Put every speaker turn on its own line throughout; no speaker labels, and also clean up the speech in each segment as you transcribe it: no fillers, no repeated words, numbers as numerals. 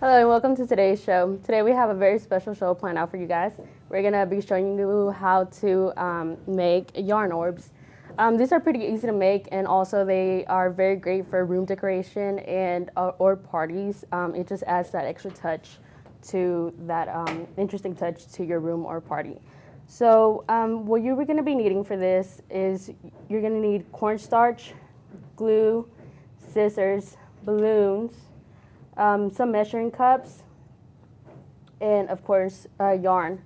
Hello and welcome to today's show. Today we have a very special show planned out for you guys. We're going to be showing you how to make yarn orbs. These are pretty easy to make, and also they are very great for room decoration and or parties. It just adds that extra touch to that interesting touch to your room or party. So what you're going to be needing for this is you're going to need cornstarch, glue, scissors, balloons, some measuring cups, and of course yarn.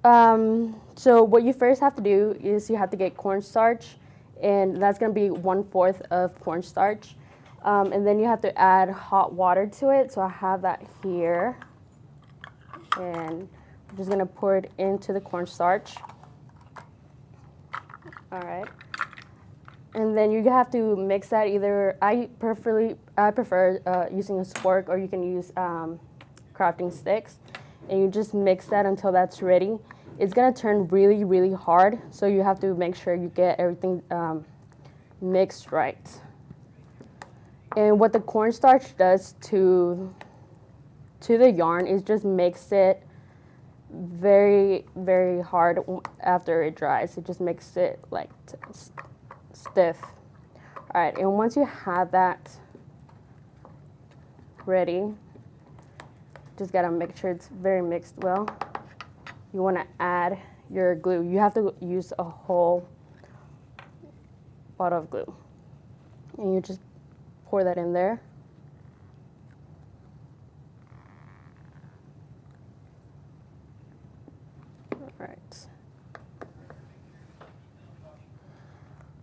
So what you first have to do is you have to get cornstarch, and that's going to be 1/4 of cornstarch. And then you have to add hot water to it. So I have that here, and I'm just going to pour it into the cornstarch. All right. And then you have to mix that either, I prefer using a spork, or you can use crafting sticks. And you just mix that until that's ready. It's gonna turn really, really hard, so you have to make sure you get everything mixed right. And what the cornstarch does to the yarn is just makes it very, very hard after it dries. It just makes it like stiff. All right, and once you have that ready, just gotta make sure it's very mixed well. You wanna add your glue. You have to use a whole bottle of glue. And you just pour that in there. All right.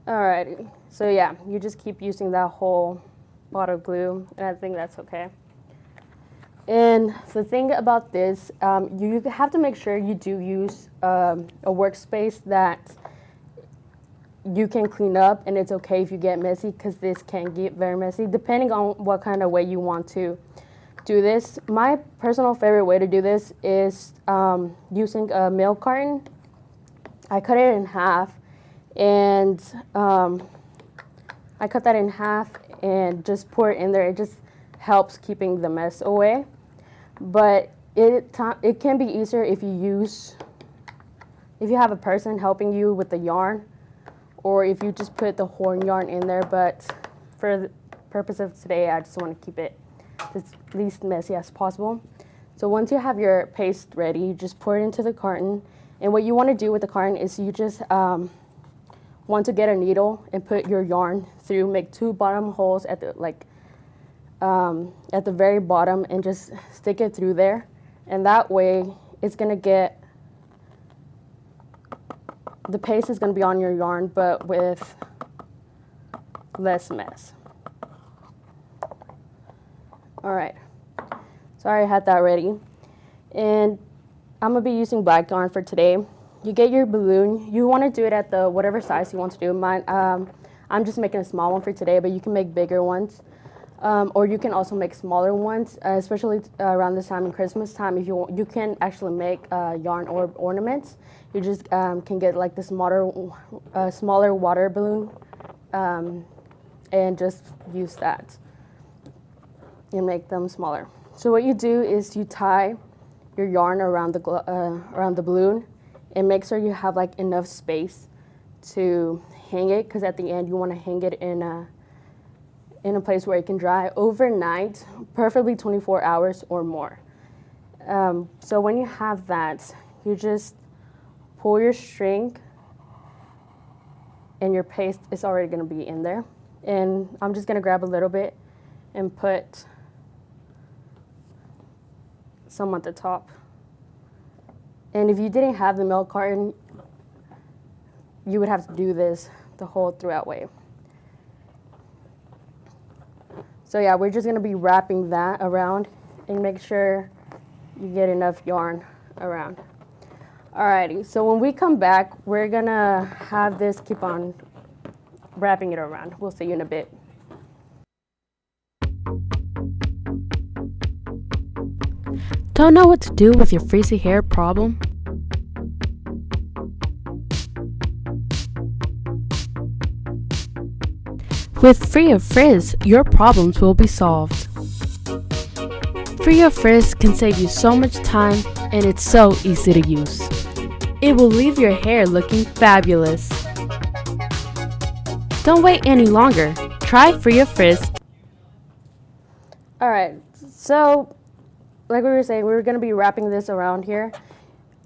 Alrighty, so yeah, you just keep using that whole bottle of glue, and I think that's okay. And the thing about this, you have to make sure you do use a workspace that you can clean up, and it's okay if you get messy, because this can get very messy depending on what kind of way you want to do this. My personal favorite way to do this is using a milk carton. I cut it in half. And I cut that in half and just pour it in there. It just helps keeping the mess away. But it can be easier if you have a person helping you with the yarn, or if you just put the whole yarn in there. But for the purpose of today, I just want to keep it as least messy as possible. So once you have your paste ready, you just pour it into the carton. And what you want to do with the carton is you just want to get a needle and put your yarn through, make 2 bottom holes at the very bottom, and just stick it through there. And that way it's gonna get, the paste is gonna be on your yarn, but with less mess. All right, so I already had that ready. And I'm gonna be using black yarn for today. You get your balloon. You want to do it at the whatever size you want to do. Mine, I'm just making a small one for today, but you can make bigger ones, or you can also make smaller ones, especially around this time in Christmas time. If you want, you can actually make yarn ornaments. You just can get like the smaller water balloon, and just use that and make them smaller. So what you do is you tie your yarn around the balloon, and make sure you have like enough space to hang it, because at the end you want to hang it in a place where it can dry overnight, preferably 24 hours or more. So when you have that, you just pull your string, and your paste is already going to be in there. And I'm just going to grab a little bit and put some at the top. And if you didn't have the milk carton, you would have to do this the whole throughout way. So yeah, we're just gonna be wrapping that around, and make sure you get enough yarn around. Alrighty, so when we come back, we're gonna have this keep on wrapping it around. We'll see you in a bit.
Don't know what to do with your frizzy hair problem? With Free of Frizz, your problems will be solved. Free Your Frizz can save you so much time, and it's so easy to use. It will leave your hair looking fabulous. Don't wait any longer. Try Free Your Frizz.
All right, so like we were saying, we were going to be wrapping this around here.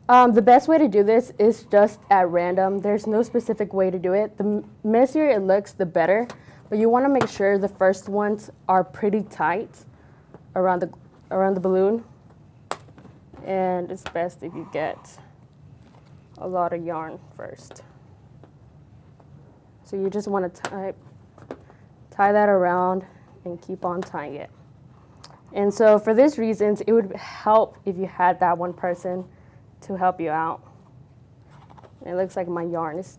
The best way to do this is just at random. There's no specific way to do it. The messier it looks, the better. But you want to make sure the first ones are pretty tight around the balloon. And it's best if you get a lot of yarn first. So you just want to tie that around and keep on tying it. And so for these reasons, it would help if you had that one person to help you out. And it looks like my yarn is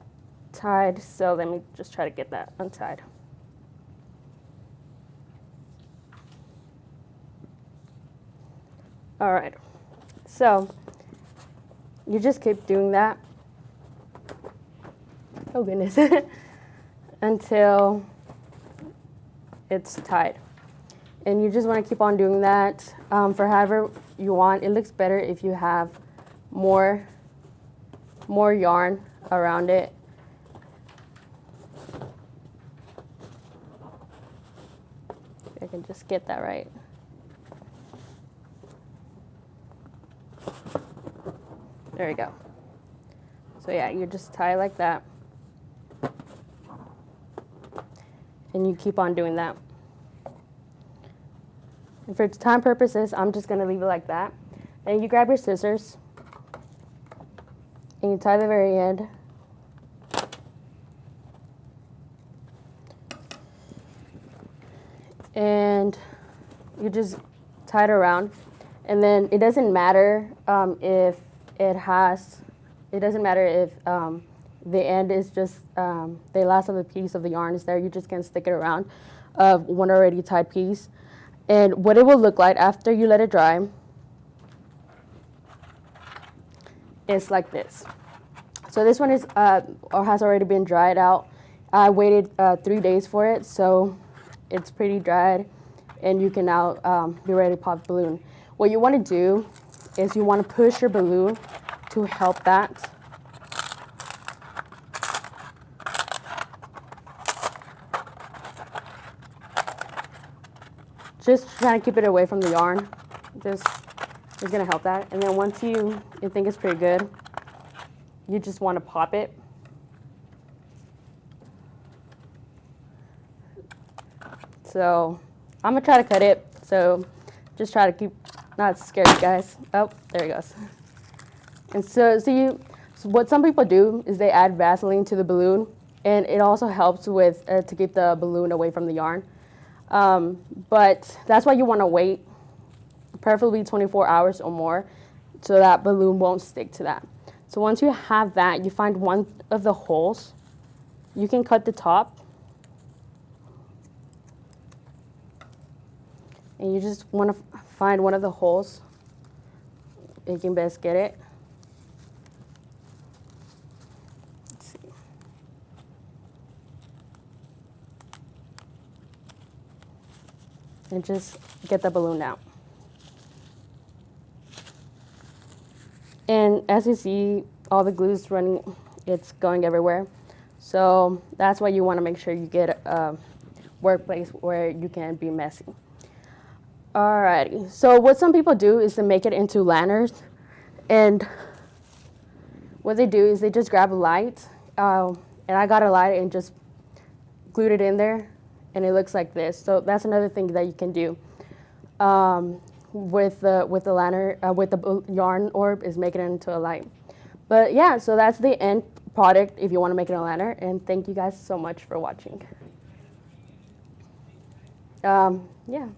tied, so let me just try to get that untied. All right, so you just keep doing that. Oh goodness, until it's tied. And you just want to keep on doing that for however you want. It looks better if you have more yarn around it. If I can just get that right. There we go. So yeah, you just tie like that. And you keep on doing that. And for time purposes, I'm just going to leave it like that. And you grab your scissors, and you tie the very end. And you just tie it around. And then it doesn't matter if the end is just, the last of the piece of the yarn is there. You just can stick it around of one already tied piece. And what it will look like after you let it dry is like this. So this one is or has already been dried out. I waited 3 days for it, so it's pretty dried, and you can now be ready to pop the balloon. What you want to do is you want to push your balloon to help that. Just trying to keep it away from the yarn. Just is going to help that. And then once you think it's pretty good, you just want to pop it. So I'm going to try to cut it. So just try to keep, not scare you guys. Oh, there it goes. And so what some people do is they add Vaseline to the balloon, and it also helps with to keep the balloon away from the yarn. But that's why you want to wait, preferably 24 hours or more, so that balloon won't stick to that. So once you have that, you find one of the holes. You can cut the top. And you just want to find one of the holes. You can best get it. Let's see. And just get the balloon out. And as you see, all the glue's running, it's going everywhere. So that's why you want to make sure you get a workplace where you can be messy. Alrighty, so what some people do is to make it into lanterns. And what they do is they just grab a light, and I got a light and just glued it in there, and it looks like this. So that's another thing that you can do with the lantern, with the yarn orb, is making it into a light. But yeah, so that's the end product if you want to make it a lantern. And thank you guys so much for watching. Yeah.